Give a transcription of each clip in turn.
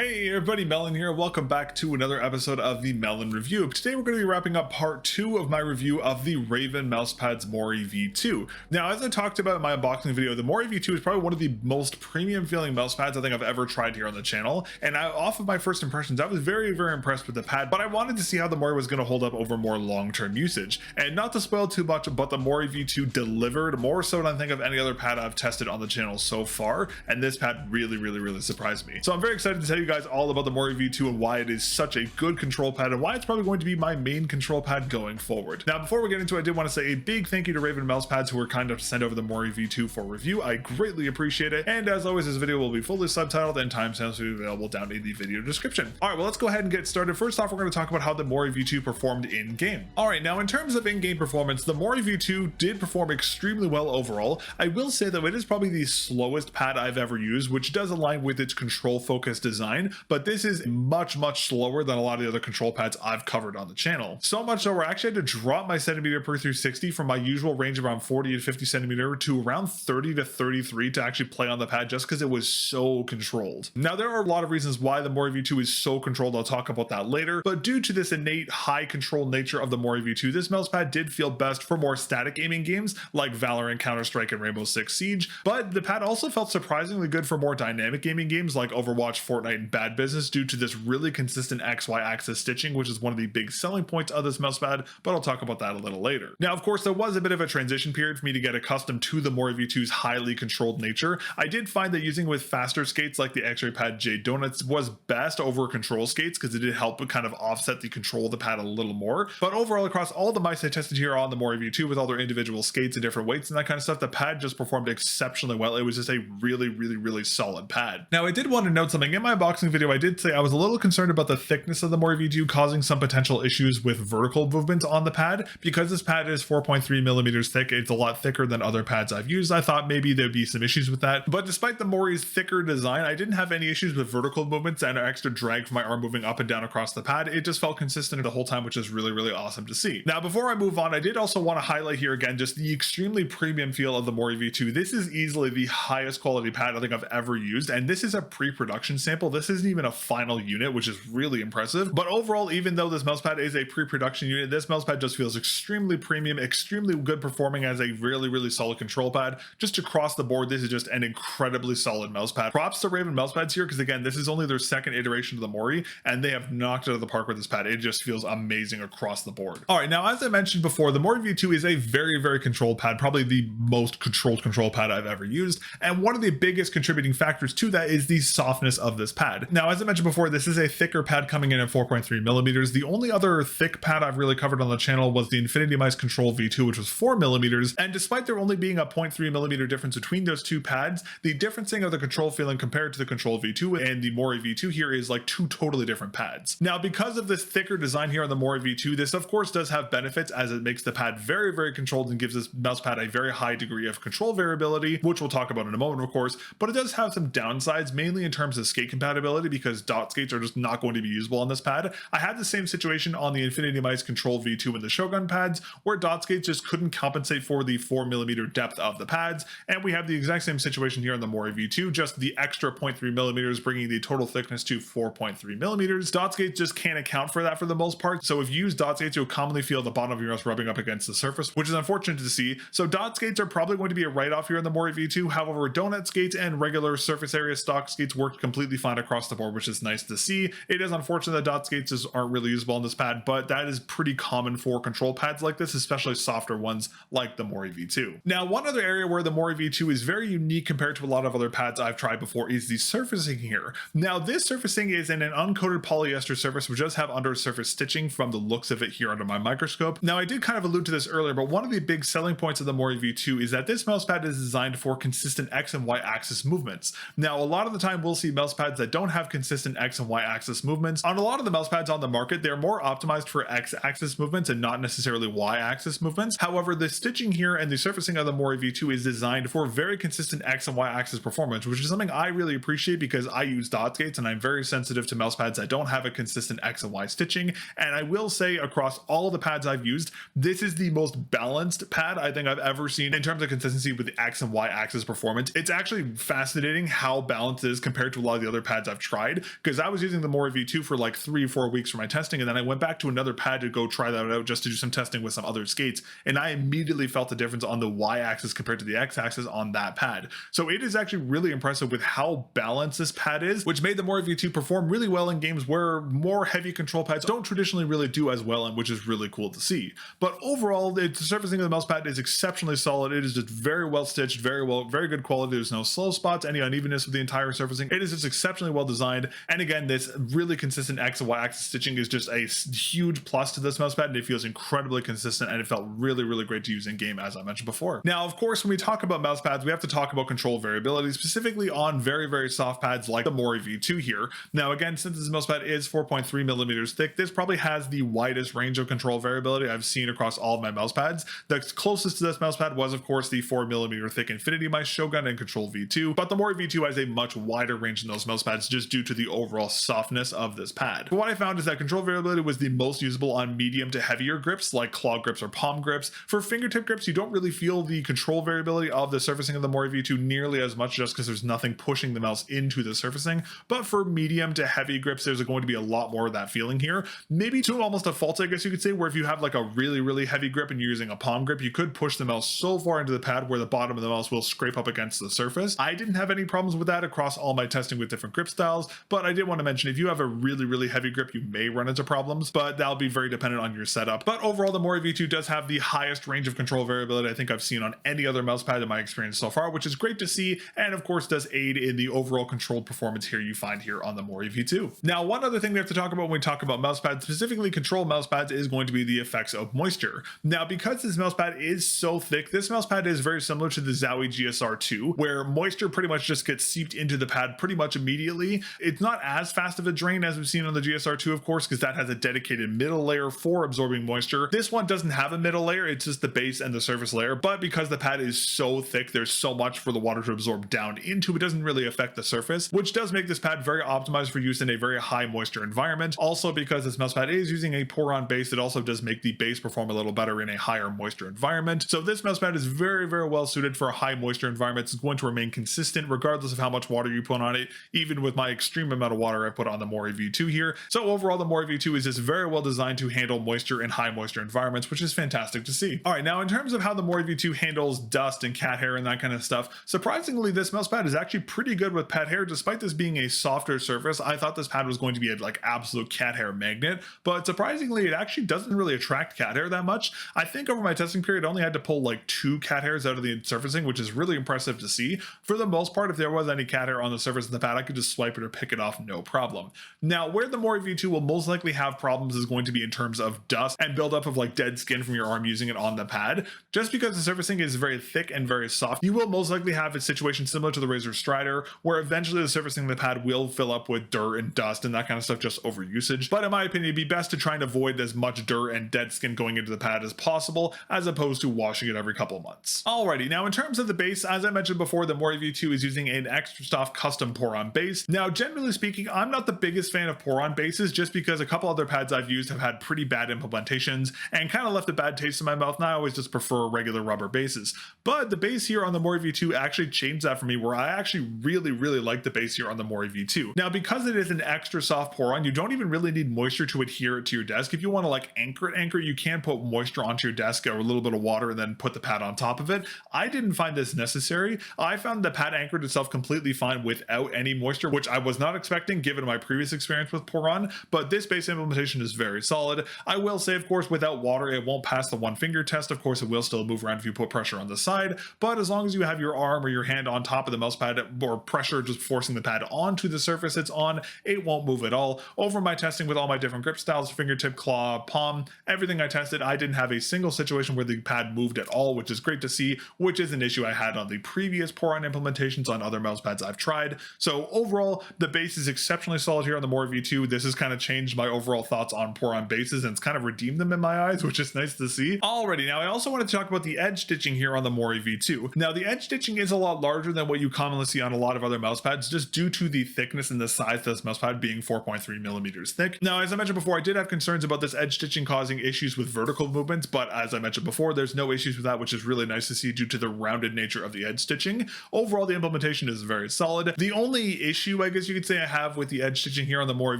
Hey everybody, mel0n here. Welcome back to another episode of the mel0n Review. Today we're going to be wrapping up part 2 of my review of the Raven Mousepads Mori V2. Now, as I talked about in my unboxing video, the Mori V2 is probably one of the most premium feeling mousepads I think I've ever tried here on the channel. And off of my first impressions, I was very impressed with the pad, but I wanted to see how the Mori was going to hold up over more long-term usage. And not to spoil too much, but the Mori V2 delivered more so than I think of any other pad I've tested on the channel so far. And this pad really surprised me. So I'm very excited to tell you guys all about the Mori V2 and why it is such a good control pad and why it's probably going to be my main control pad going forward. Now, before we get into it, I did want to say a big thank you to Raven Mousepads who were kind enough to send over the Mori V2 for review. I greatly appreciate it. And as always, this video will be fully subtitled and timestamps will be available down in the video description. All right, well, let's go ahead and get started. First off, we're going to talk about how the Mori V2 performed in game. All right, now in terms of in-game performance, the Mori V2 did perform extremely well overall. I will say that it is probably the slowest pad I've ever used, which does align with its control focused design, but this is much slower than a lot of the other control pads I've covered on the channel. So much so where I actually had to drop my centimeter per 360 from my usual range of around 40 to 50 centimeter to around 30 to 33 to actually play on the pad just because it was so controlled. Now, there are a lot of reasons why the Mori V2 is so controlled. I'll talk about that later, but due to this innate high control nature of the Mori V2, this mouse pad did feel best for more static aiming games like Valorant, Counter-Strike, and Rainbow Six Siege, but the pad also felt surprisingly good for more dynamic gaming games like Overwatch, Fortnite, and Bad Business due to this really consistent XY axis stitching, which is one of the big selling points of this mouse pad, but I'll talk about that a little later. Now, of course, there was a bit of a transition period for me to get accustomed to the Mori V2's highly controlled nature. I did find that using with faster skates like the X-Ray Pad J Donuts was best over control skates because it did help kind of offset the control of the pad a little more. But overall, across all the mice I tested here on the Mori V2 with all their individual skates and different weights and that kind of stuff, the pad just performed exceptionally well. It was just a really solid pad. Now, I did want to note something. In my unboxing video, I did say I was a little concerned about the thickness of the Mori V2 causing some potential issues with vertical movement on the pad. Because this pad is 4.3 millimeters thick, it's a lot thicker than other pads I've used. I thought maybe there'd be some issues with that. But despite the Mori's thicker design, I didn't have any issues with vertical movements and extra drag from my arm moving up and down across the pad. It just felt consistent the whole time, which is really awesome to see. Now, before I move on, I did also want to highlight here again just the extremely premium feel of the Mori V2. This is easily the highest quality pad I think I've ever used, and this is a pre-production sample. This isn't even a final unit, which is really impressive. But overall, even though this mousepad is a pre-production unit, this mousepad just feels extremely premium, extremely good performing as a really solid control pad. Just across the board, this is just an incredibly solid mousepad. Props to Raven Mousepads here, because again, this is only their second iteration of the Mori, and they have knocked it out of the park with this pad. It just feels amazing across the board. All right, now as I mentioned before, the Mori V2 is a very controlled pad, probably the most controlled control pad I've ever used, and one of the biggest contributing factors to that is the softness of this pad. Now, as I mentioned before, this is a thicker pad coming in at 4.3 millimeters. The only other thick pad I've really covered on the channel was the Infinity Mice Control V2, which was 4 millimeters, and despite there only being a 0.3 millimeter difference between those two pads, the differencing of the control feeling compared to the Control V2 and the Mori V2 here is like two totally different pads. Now, because of this thicker design here on the Mori V2, this of course does have benefits as it makes the pad very controlled and gives this mousepad a very high degree of control variability, which we'll talk about in a moment, of course, but it does have some downsides, mainly in terms of skate compatibility, because dot skates are just not going to be usable on this pad. I had the same situation on the Infinity Mice Control V2 and the Shogun pads, where dot skates just couldn't compensate for the 4 millimeter depth of the pads, and we have the exact same situation here on the Mori V2, just the extra 0.3 millimeters, bringing the total thickness to 4.3 millimeters. Dot skates just can't account for that for the most part, so if you use dot skates, you'll commonly feel the bottom of your mouse rubbing up against the surface, which is unfortunate to see. So dot skates are probably going to be a write-off here on the Mori V2. However, donut skates and regular surface area stock skates worked completely fine across the board, which is nice to see. It is unfortunate that dot skates just aren't really usable on this pad, but that is pretty common for control pads like this, especially softer ones like the Mori V2. Now, one other area where the Mori V2 is very unique compared to a lot of other pads I've tried before is the surfacing here. Now, this surfacing is in an uncoated polyester surface, which does have undersurface stitching from the looks of it here under my microscope. Now, I did kind of allude to this earlier, but one of the big selling points of the Mori V2 is that this mousepad is designed for consistent X and Y axis movements. Now, a lot of the time we'll see mousepads that don't have consistent X and Y axis movements. On a lot of the mousepads on the market, they're more optimized for X axis movements and not necessarily Y axis movements. However, the stitching here and the surfacing of the Mori V2 is designed for very consistent X and Y axis performance, which is something I really appreciate because I use dot skates and I'm very sensitive to mousepads that don't have a consistent X and Y stitching. And I will say across all of the pads I've used, this is the most balanced pad I think I've ever seen in terms of consistency with the X and Y axis performance. It's actually fascinating how balanced it is compared to a lot of the other pads I've I've tried, because I was using the Mori V2 for like 3 or 4 weeks for my testing, and then I went back to another pad to go try that out just to do some testing with some other skates, and I immediately felt the difference on the y-axis compared to the x-axis on that pad. So it is actually really impressive with how balanced this pad is, which made the Mori V2 perform really well in games where more heavy control pads don't traditionally really do as well, and which is really cool to see. But overall, the surfacing of the mouse pad is exceptionally solid. It is just very well stitched, very good quality. There's no slow spots, any unevenness with the entire surfacing. It is just exceptionally well designed, and again, this really consistent X and Y axis stitching is just a huge plus to this mouse pad, and it feels incredibly consistent, and it felt really great to use in game, as I mentioned before. Now, of course, when we talk about mouse pads, we have to talk about control variability, specifically on very soft pads like the Mori V2 here. Now, again, since this mouse pad is 4.3 millimeters thick, this probably has the widest range of control variability I've seen across all of my mouse pads. The closest to this mouse pad was, of course, the 4mm thick Infinity Mice Shogun and Control V2, but the Mori V2 has a much wider range than those mouse pads just due to the overall softness of this pad. But what I found is that control variability was the most usable on medium to heavier grips like claw grips or palm grips. For fingertip grips, you don't really feel the control variability of the surfacing of the Mori V2 nearly as much, just because there's nothing pushing the mouse into the surfacing. But for medium to heavy grips, there's going to be a lot more of that feeling here. Maybe to almost a fault, I guess you could say, where if you have like a really heavy grip and you're using a palm grip, you could push the mouse so far into the pad where the bottom of the mouse will scrape up against the surface. I didn't have any problems with that across all my testing with different grip styles, but I did want to mention if you have a really heavy grip, you may run into problems, but that'll be very dependent on your setup. But overall, the Mori V2 does have the highest range of control variability I think I've seen on any other mouse pad in my experience so far, which is great to see, and of course does aid in the overall controlled performance here you find here on the Mori V2. Now, one other thing we have to talk about when we talk about mouse pads, specifically control mouse pads, is going to be the effects of moisture. Now, because this mouse pad is so thick, this mouse pad is very similar to the Zowie GSR2, where moisture pretty much just gets seeped into the pad pretty much immediately. It's not as fast of a drain as we've seen on the GSR2, of course, because that has a dedicated middle layer for absorbing moisture. This one doesn't have a middle layer, it's just the base and the surface layer, but because the pad is so thick, there's so much for the water to absorb down into, it doesn't really affect the surface, which does make this pad very optimized for use in a very high moisture environment. Also, because this mouse pad is using a pour-on base, it also does make the base perform a little better in a higher moisture environment. So this mouse pad is very well suited for a high moisture environment. It's going to remain consistent regardless of how much water you put on it, even with my extreme amount of water I put on the Mori V2 here. So overall, the Mori V2 is just very well designed to handle moisture in high moisture environments, which is fantastic to see. All right, now in terms of how the Mori V2 handles dust and cat hair and that kind of stuff, surprisingly, this mouse pad is actually pretty good with pad hair. Despite this being a softer surface, I thought this pad was going to be a like absolute cat hair magnet, but surprisingly, it actually doesn't really attract cat hair that much. I think over my testing period, I only had to pull like 2 cat hairs out of the surfacing, which is really impressive to see. For the most part, if there was any cat hair on the surface of the pad, I could just swipe it or pick it off, no problem. Now, where the Mori V2 will most likely have problems is going to be in terms of dust and buildup of like dead skin from your arm using it on the pad. Just because the surfacing is very thick and very soft, you will most likely have a situation similar to the Razor Strider, where eventually the surfacing of the pad will fill up with dirt and dust and that kind of stuff just over usage. But in my opinion, it'd be best to try and avoid as much dirt and dead skin going into the pad as possible, as opposed to washing it every couple of months. Alrighty, now in terms of the base, as I mentioned before, the Mori V2 is using an extra soft custom pour-on base. Now, generally speaking, I'm not the biggest fan of pour-on bases, just because a couple other pads I've used have had pretty bad implementations and kind of left a bad taste in my mouth, and I always just prefer regular rubber bases. But the base here on the Mori V2 actually changed that for me, where I actually really like the base here on the Mori V2. Now, because it is an extra soft pour-on, you don't even really need moisture to adhere to your desk. If you want to like anchor it, you can put moisture onto your desk or a little bit of water and then put the pad on top of it. I didn't find this necessary. I found the pad anchored itself completely fine without any moisture, which I was not expecting given my previous experience with pour-on, but this base implementation is very solid. I will say, of course, without water, it won't pass the 1 finger test. Of course, it will still move around if you put pressure on the side, but as long as you have your arm or your hand on top of the mouse pad or pressure just forcing the pad onto the surface it's on, it won't move at all. Over my testing with all my different grip styles, fingertip, claw, palm, everything I tested, I didn't have a single situation where the pad moved at all, which is great to see, which is an issue I had on the previous pour-on implementations on other mouse pads I've tried. So overall, the base is exceptionally solid here on the Mori V2. This has kind of changed my overall thoughts on pour-on bases, and it's kind of redeemed them in my eyes, which is nice to see. Alrighty, now I also wanted to talk about the edge stitching here on the Mori V2. Now, the edge stitching is a lot larger than what you commonly see on a lot of other mouse pads, just due to the thickness and the size of this mouse pad being 4.3 millimeters thick. Now, as I mentioned before, I did have concerns about this edge stitching causing issues with vertical movements, but as I mentioned before, there's no issues with that, which is really nice to see due to the rounded nature of the edge stitching. Overall, the implementation is very solid. The only issue, I guess you could say I have with the edge stitching here on the Mori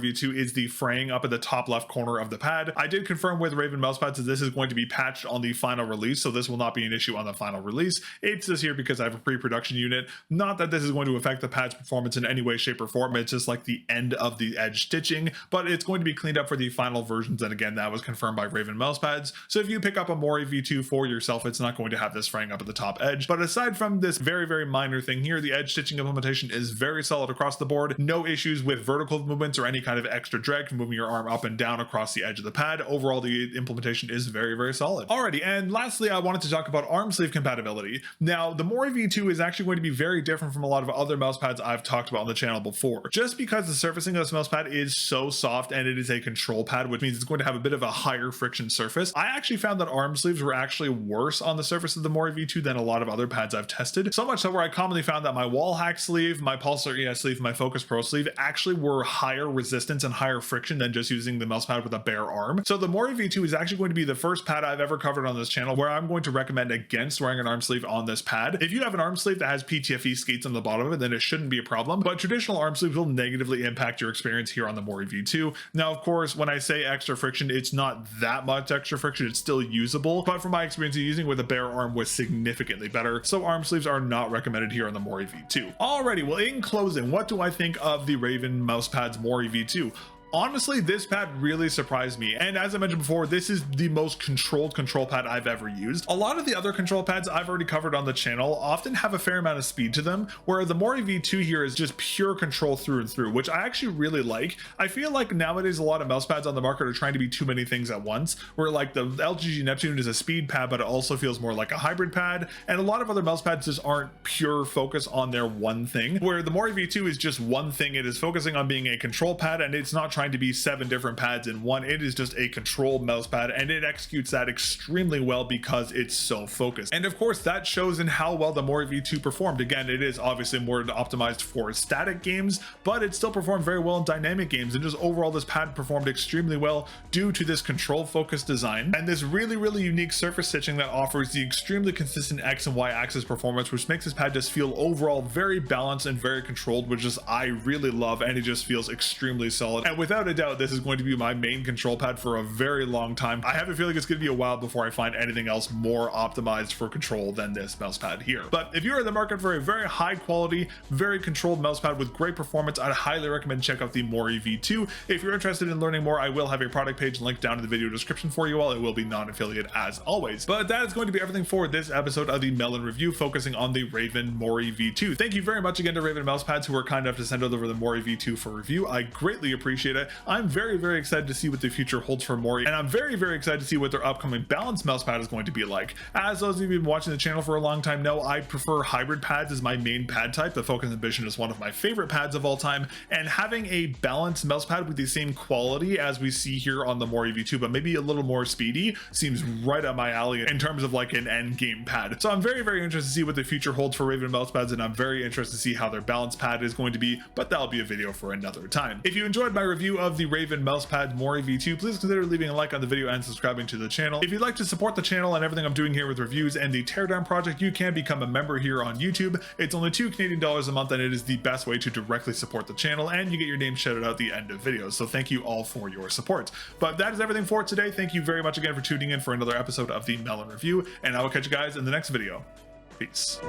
V2 is the fraying up at the top left corner of the pad. I did confirm with Raven Mousepads that this is going to be patched on the final release, so this will not be an issue on the final release. It's just here because I have a pre-production unit. Not that this is going to affect the pad's performance in any way, shape, or form. It's just like the end of the edge stitching, but it's going to be cleaned up for the final versions, and again, that was confirmed by Raven Mousepads. So if you pick up a Mori V2 for yourself, it's not going to have this fraying up at the top edge. But aside from this very, very minor thing here, the edge stitching implementation is very solid across the board. No issues with vertical movements or any kind of extra drag from moving your arm up and down across the edge of the pad. Overall, the implementation is very, very solid. Alrighty, and lastly, I wanted to talk about arm sleeve compatibility. Now, the Mori V2 is actually going to be very different from a lot of other mouse pads I've talked about on the channel before. Just because the surfacing of this mouse pad is so soft and it is a control pad, which means it's going to have a bit of a higher friction surface. I actually found that arm sleeves were actually worse on the surface of the Mori V2 than a lot of other pads I've tested. So much so where I commonly found that my wall hack sleeve, my Pulsar ES sleeve, my Focus Pro sleeve actually were higher resistance and higher friction than just using the mouse pad with a bare arm. So the Mori V2 is actually going to be the first pad I've ever covered on this channel where I'm going to recommend against wearing an arm sleeve on this pad. If you have an arm sleeve that has PTFE skates on the bottom of it, then it shouldn't be a problem, but traditional arm sleeves will negatively impact your experience here on the Mori V2. Now, of course, when I say extra friction, it's not that much extra friction, it's still usable, but from my experience using with a bare arm was significantly better, so arm sleeves are not recommended here on the Mori V2. Alrighty, well, in closing, what do I think of the Raven Mousepads Mori V2? Honestly, this pad really surprised me, and as I mentioned before, this is the most controlled control pad I've ever used. A lot of the other control pads I've already covered on the channel often have a fair amount of speed to them, where the Mori V2 here is just pure control through and through, which I actually really like. I feel like nowadays a lot of mouse pads on the market are trying to be too many things at once, where like the LGG Neptune is a speed pad, but it also feels more like a hybrid pad, and a lot of other mouse pads just aren't pure focus on their one thing, where the Mori V2 is just one thing. It is focusing on being a control pad, and it's not trying to be 7 different pads in one. It is just a controlled mouse pad, and it executes that extremely well because it's so focused. And of course, that shows in how well the Mori V2 performed. Again, it is obviously more optimized for static games, but it still performed very well in dynamic games, and just overall this pad performed extremely well due to this control focused design and this really, really unique surface stitching that offers the extremely consistent X and Y axis performance, which makes this pad just feel overall very balanced and very controlled, which is I really love, and it just feels extremely solid. And without a doubt, this is going to be my main control pad for a very long time. I have a feeling it's going to be a while before I find anything else more optimized for control than this mouse pad here. But if you're in the market for a very high quality, very controlled mouse pad with great performance, I'd highly recommend check out the Mori V2. If you're interested in learning more, I will have a product page linked down in the video description for you all. It will be non-affiliate as always. But that is going to be everything for this episode of the mel0n review, focusing on the Raven Mori V2. Thank you very much again to Raven Mousepads, who were kind enough to send over the Mori V2 for review. I greatly appreciate it. I'm very, very excited to see what the future holds for Mori, and I'm very, very excited to see what their upcoming balanced mouse pad is going to be like. As those of you who've been watching the channel for a long time know, I prefer hybrid pads as my main pad type. The Focus Ambition is one of my favorite pads of all time, and having a balanced mouse pad with the same quality as we see here on the Mori V2, but maybe a little more speedy, seems right up my alley in terms of like an end game pad. So I'm very, very interested to see what the future holds for Raven Mousepads, and I'm very interested to see how their balanced pad is going to be, but that'll be a video for another time. If you enjoyed my review of the Raven Mousepads Mori V2, please consider leaving a like on the video and subscribing to the channel. If you'd like to support the channel and everything I'm doing here with reviews and the Teardown project, you can become a member here on YouTube. It's only $2 Canadian a month, and it is the best way to directly support the channel, and you get your name shouted out at the end of videos. So thank you all for your support. But that is everything for today. Thank you very much again for tuning in for another episode of the mel0n review, and I will catch you guys in the next video. Peace.